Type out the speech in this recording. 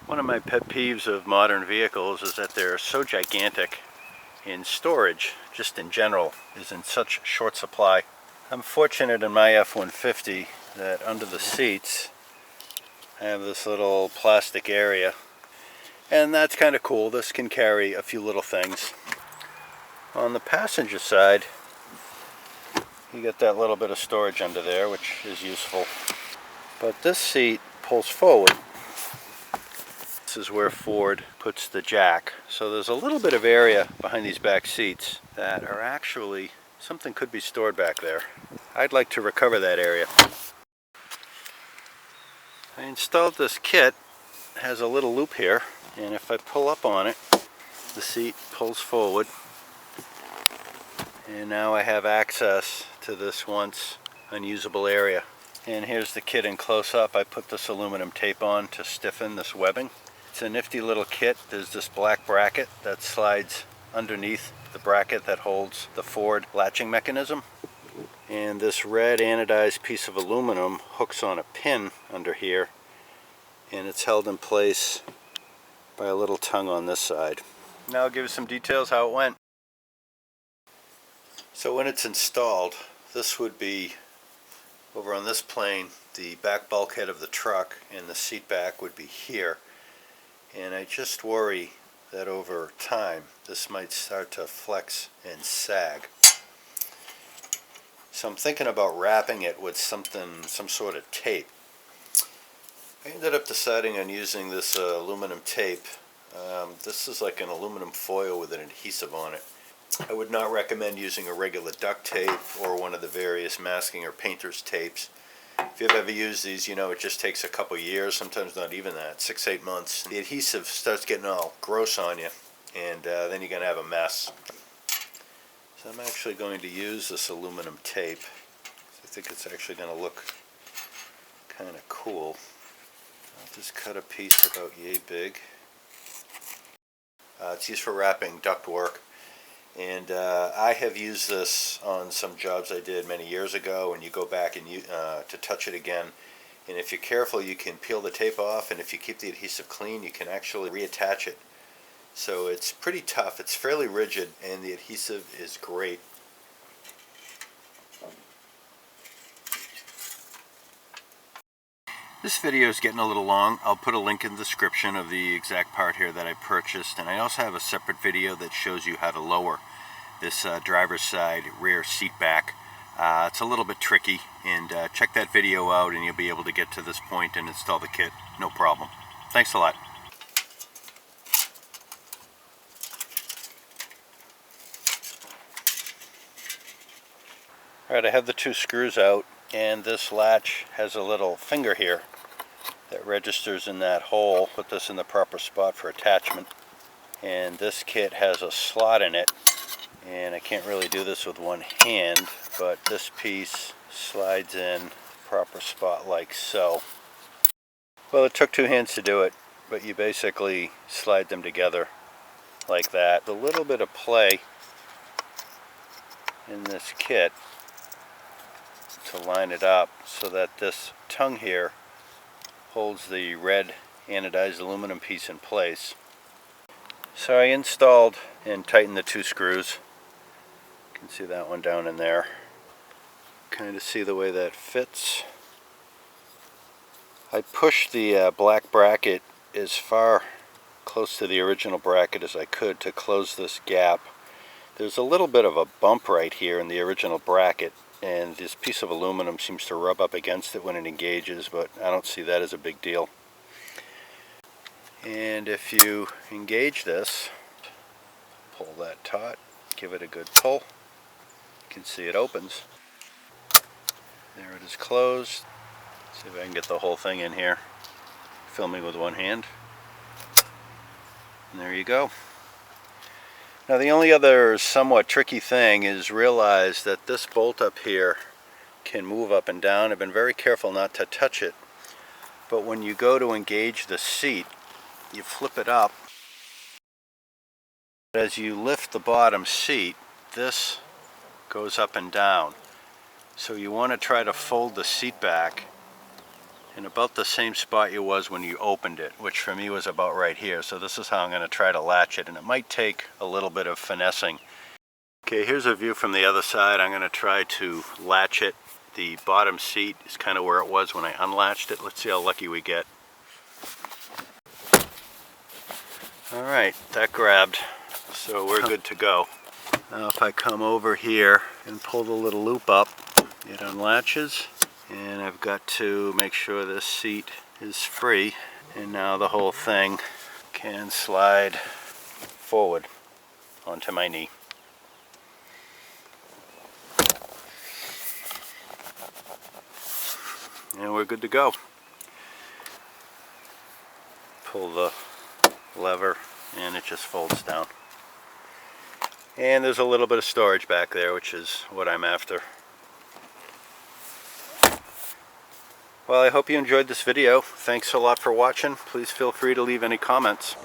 One of my pet peeves of modern vehicles is that they're so gigantic, and storage, just in general, is in such short supply. I'm fortunate in my F-150 that under the seats I have this little plastic area, and that's kind of cool. This can carry a few little things. On the passenger side, you get that little bit of storage under there, which is useful. But this seat pulls forward. This is where Ford puts the jack. So there's a little bit of area behind these back seats that are actually, something could be stored back there. I'd like to recover that area. I installed this kit. It has a little loop here, and if I pull up on it, the seat pulls forward. And now I have access to this once unusable area. And here's the kit in close-up. I put this aluminum tape on to stiffen this webbing. It's a nifty little kit. There's this black bracket that slides underneath the bracket that holds the Ford latching mechanism. And this red anodized piece of aluminum hooks on a pin under here, and it's held in place by a little tongue on this side. Now I'll give you some details how it went. So when it's installed, this would be over on this plane, the back bulkhead of the truck, and the seat back would be here. And I just worry that over time this might start to flex and sag. So I'm thinking about wrapping it with some sort of tape. I ended up deciding on using this aluminum tape. This is like an aluminum foil with an adhesive on it. I would not recommend using a regular duct tape or one of the various masking or painter's tapes. If you've ever used these, you know it just takes a couple years, sometimes not even that, 6-8 months. The adhesive starts getting all gross on you, and then you're going to have a mess. So I'm actually going to use this aluminum tape. I think it's actually going to look kind of cool. I'll just cut a piece about yay big. It's used for wrapping ductwork. And I have used this on some jobs I did many years ago, and you go back and to touch it again. And if you're careful, you can peel the tape off, and if you keep the adhesive clean, you can actually reattach it. So it's pretty tough. It's fairly rigid, and the adhesive is great. This video is getting a little long. I'll put a link in the description of the exact part here that I purchased, and I also have a separate video that shows you how to lower this driver's side rear seat back. It's a little bit tricky, and check that video out and you'll be able to get to this point and install the kit, no problem. Thanks a lot. Alright, I have the two screws out, and this latch has a little finger here that registers in that hole. Put this in the proper spot for attachment. And this kit has a slot in it, and I can't really do this with one hand, but this piece slides in proper spot like so. Well, it took two hands to do it, but you basically slide them together like that. A little bit of play in this kit to line it up so that this tongue here holds the red anodized aluminum piece in place. So I installed and tightened the two screws. You can see that one down in there. Kind of see the way that fits. I pushed the black bracket as far close to the original bracket as I could to close this gap. There's a little bit of a bump right here in the original bracket, and this piece of aluminum seems to rub up against it when it engages, but I don't see that as a big deal. And if you engage this, pull that taut, give it a good pull, you can see it opens. There it is closed. See if I can get the whole thing in here, filming with one hand. And there you go. Now the only other somewhat tricky thing is realize that this bolt up here can move up and down. I've been very careful not to touch it, but when you go to engage the seat, you flip it up. As you lift the bottom seat, this goes up and down. So you want to try to fold the seat back in about the same spot you was when you opened it, which for me was about right here. So this is how I'm going to try to latch it, and it might take a little bit of finessing. Okay, here's a view from the other side. I'm going to try to latch it. The bottom seat is kind of where it was when I unlatched it. Let's see how lucky we get. Alright, that grabbed, so we're good to go. Now if I come over here and pull the little loop up, it unlatches, and I've got to make sure this seat is free, and now the whole thing can slide forward onto my knee. And we're good to go. Pull the lever and it just folds down. And there's a little bit of storage back there, which is what I'm after. Well, I hope you enjoyed this video. Thanks a lot for watching. Please feel free to leave any comments.